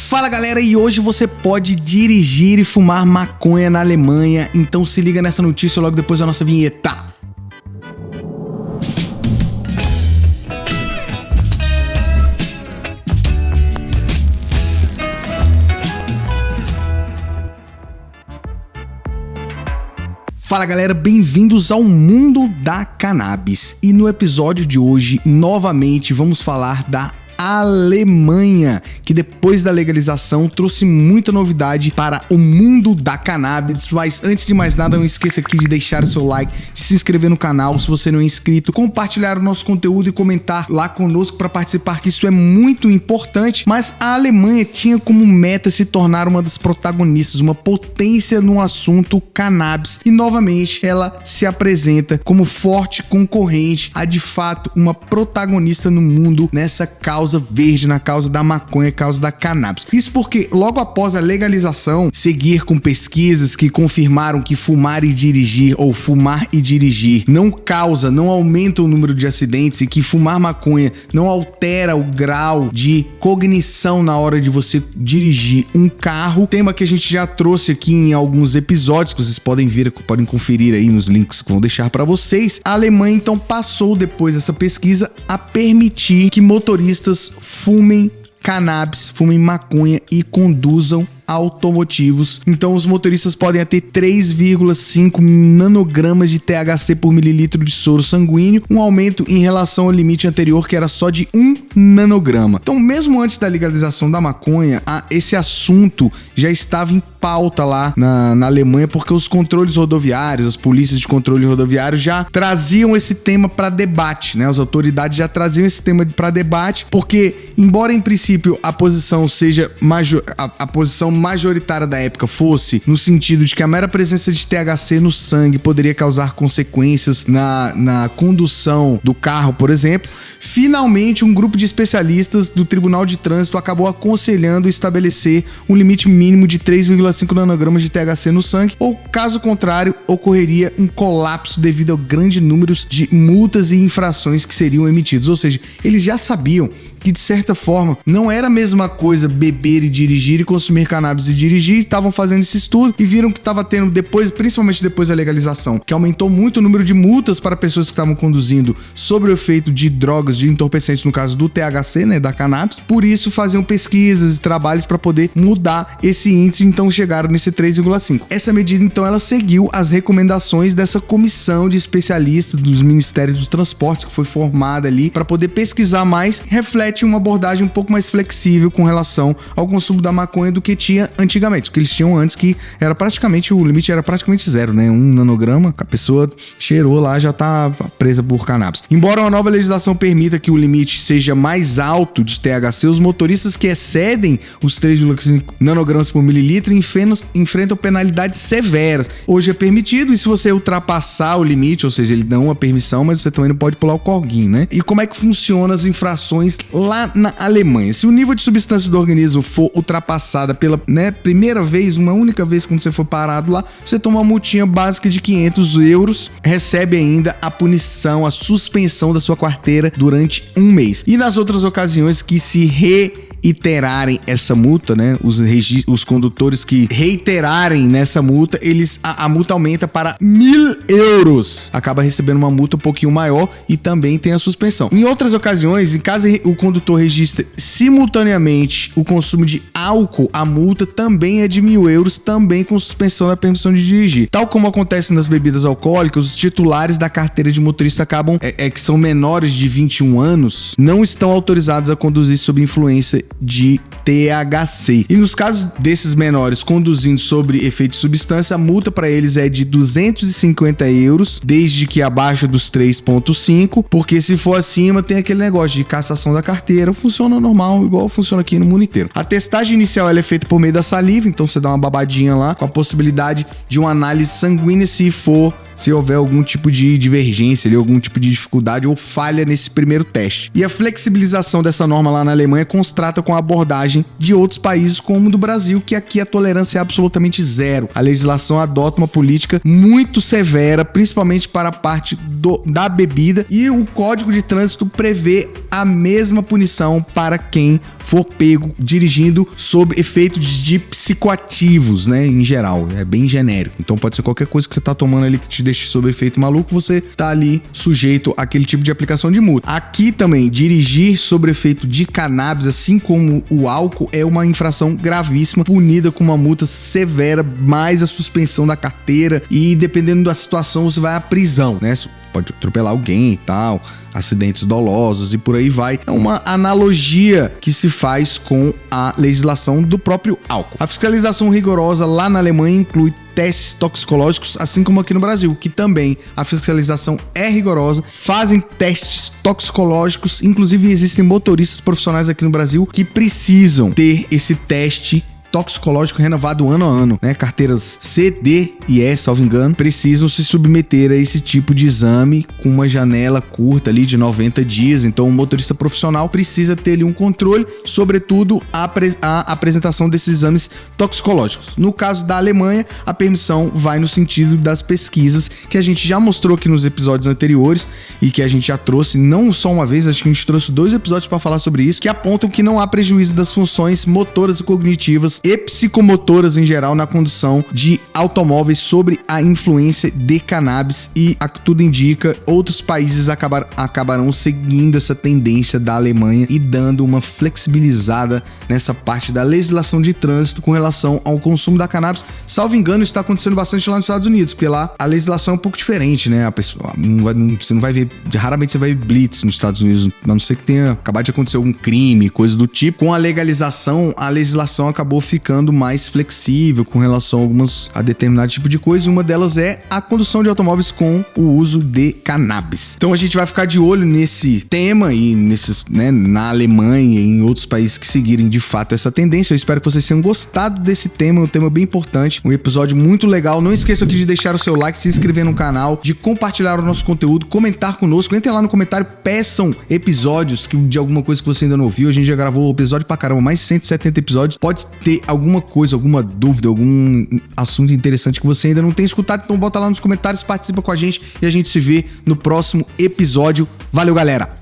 Fala galera, e hoje você pode dirigir e fumar maconha na Alemanha, então se liga nessa notícia logo depois da nossa vinheta. Fala galera, bem-vindos ao mundo da cannabis. E no episódio de hoje, novamente, vamos falar da Alemanha, que depois da legalização trouxe muita novidade para o mundo da cannabis. Mas antes de mais nada, não esqueça aqui de deixar o seu like, de se inscrever no canal se você não é inscrito, compartilhar o nosso conteúdo e comentar lá conosco para participar, que isso é muito importante. Mas a Alemanha tinha como meta se tornar uma das protagonistas, uma potência no assunto cannabis, e novamente ela se apresenta como forte concorrente a de fato uma protagonista no mundo nessa causa verde, na causa da maconha, causa da cannabis. Isso porque logo após a legalização, seguir com pesquisas que confirmaram que fumar e dirigir ou fumar e dirigir não aumenta o número de acidentes, e que fumar maconha não altera o grau de cognição na hora de você dirigir um carro, tema que a gente já trouxe aqui em alguns episódios, que vocês podem conferir aí nos links que vou deixar para vocês. A Alemanha então passou, depois dessa pesquisa, a permitir que motoristas fumem cannabis, fumem maconha e conduzam automotivos. Então os motoristas podem ter 3,5 nanogramas de THC por mililitro de soro sanguíneo, um aumento em relação ao limite anterior, que era só de 1 nanograma. Então, mesmo antes da legalização da maconha, esse assunto já estava em pauta lá na Alemanha, porque os controles rodoviários, as polícias de controle rodoviário já traziam esse tema para debate, né? As autoridades já traziam esse tema para debate, porque embora em princípio a posição seja a posição majoritária da época fosse no sentido de que a mera presença de THC no sangue poderia causar consequências na condução do carro, por exemplo, finalmente um grupo de especialistas do Tribunal de Trânsito acabou aconselhando estabelecer um limite mínimo de 3,5 nanogramas de THC no sangue, ou caso contrário, ocorreria um colapso devido ao grande número de multas e infrações que seriam emitidas. Ou seja, eles já sabiam que, de certa forma, não era a mesma coisa beber e dirigir, e consumir cannabis e dirigir. Estavam fazendo esse estudo e viram que estava tendo, principalmente depois da legalização, que aumentou muito o número de multas para pessoas que estavam conduzindo sob o efeito de drogas, de entorpecentes, no caso do THC, né, da cannabis. Por isso faziam pesquisas e trabalhos para poder mudar esse índice, então chegaram nesse 3,5. Essa medida, então, ela seguiu as recomendações dessa comissão de especialistas dos Ministérios dos Transportes, que foi formada ali para poder pesquisar mais, reflete uma abordagem um pouco mais flexível com relação ao consumo da maconha do que tinha antigamente, porque eles tinham antes, que era praticamente, o limite era praticamente zero, né? 1 nanograma, a pessoa cheirou lá, já tá presa por cannabis. Embora uma nova legislação permita que o limite seja mais alto de THC, os motoristas que excedem os 3,5 nanogramas por mililitro enfrentam penalidades severas. Hoje é permitido, e se você ultrapassar o limite, ou seja, ele dá uma permissão, mas você também não pode pular o corguinho, né? E como é que funcionam as infrações lá na Alemanha? Se o nível de substância do organismo for ultrapassada pela primeira vez, uma única vez, quando você for parado lá, você toma uma multinha básica de 500 euros, recebe ainda a punição, a suspensão da sua carteira durante um mês. E nas outras ocasiões que se reiterarem essa multa, né? Os condutores que reiterarem nessa multa, a multa aumenta para 1.000 euros. Acaba recebendo uma multa um pouquinho maior e também tem a suspensão. Em outras ocasiões, em caso o condutor registre simultaneamente o consumo de álcool, a multa também é de 1.000 euros, também com suspensão da permissão de dirigir. Tal como acontece nas bebidas alcoólicas, os titulares da carteira de motorista que são menores de 21 anos, não estão autorizados a conduzir sob influência de THC. E nos casos desses menores conduzindo sobre efeito de substância, a multa para eles é de 250 euros, desde que abaixo dos 3,5, porque se for acima tem aquele negócio de cassação da carteira. Funciona normal, igual funciona aqui no mundo inteiro. A testagem inicial ela é feita por meio da saliva, então você dá uma babadinha lá, com a possibilidade de uma análise sanguínea se houver algum tipo de divergência, algum tipo de dificuldade ou falha nesse primeiro teste. E a flexibilização dessa norma lá na Alemanha constata com a abordagem de outros países, como o do Brasil, que aqui a tolerância é absolutamente zero. A legislação adota uma política muito severa, principalmente para a parte da bebida, e o Código de Trânsito prevê a mesma punição para quem for pego dirigindo sob efeitos de psicoativos, né, em geral, é bem genérico. Então pode ser qualquer coisa que você tá tomando ali que te deixe sob efeito maluco, você tá ali sujeito àquele tipo de aplicação de multa. Aqui também, dirigir sob efeito de cannabis, assim como o álcool, é uma infração gravíssima, punida com uma multa severa, mais a suspensão da carteira e, dependendo da situação, você vai à prisão, né? Pode atropelar alguém e tal, acidentes dolosos e por aí vai. É uma analogia que se faz com a legislação do próprio álcool. A fiscalização rigorosa lá na Alemanha inclui testes toxicológicos, assim como aqui no Brasil, que também a fiscalização é rigorosa, fazem testes toxicológicos, inclusive existem motoristas profissionais aqui no Brasil que precisam ter esse teste toxicológico renovado ano a ano, né? Carteiras C, D e E, salvo engano, precisam se submeter a esse tipo de exame com uma janela curta ali de 90 dias. Então o motorista profissional precisa ter ali um controle, sobretudo a apresentação desses exames toxicológicos. No caso da Alemanha, a permissão vai no sentido das pesquisas que a gente já mostrou aqui nos episódios anteriores e que a gente já trouxe não só uma vez, acho que a gente trouxe 2 episódios para falar sobre isso, que apontam que não há prejuízo das funções motoras e cognitivas e psicomotoras em geral na condução de automóveis sobre a influência de cannabis, e a que tudo indica, outros países acabarão seguindo essa tendência da Alemanha e dando uma flexibilizada nessa parte da legislação de trânsito com relação ao consumo da cannabis. Salvo engano, isso está acontecendo bastante lá nos Estados Unidos, porque lá a legislação é um pouco diferente, né? A pessoa você não vai ver, raramente você vai ver blitz nos Estados Unidos, a não ser que tenha acabado de acontecer algum crime, coisa do tipo. Com a legalização, a legislação acabou ficando mais flexível com relação a determinado tipo de coisa, e uma delas é a condução de automóveis com o uso de cannabis. Então a gente vai ficar de olho nesse tema e nesses, né, na Alemanha e em outros países que seguirem de fato essa tendência. Eu espero que vocês tenham gostado desse tema, um tema bem importante, um episódio muito legal. Não esqueçam aqui de deixar o seu like, se inscrever no canal, de compartilhar o nosso conteúdo, comentar conosco, entrem lá no comentário, peçam episódios de alguma coisa que você ainda não ouviu. A gente já gravou episódio pra caramba, mais de 170 episódios. Pode ter alguma coisa, alguma dúvida, algum assunto interessante que você ainda não tem escutado, então bota lá nos comentários, participa com a gente e a gente se vê no próximo episódio. Valeu, galera!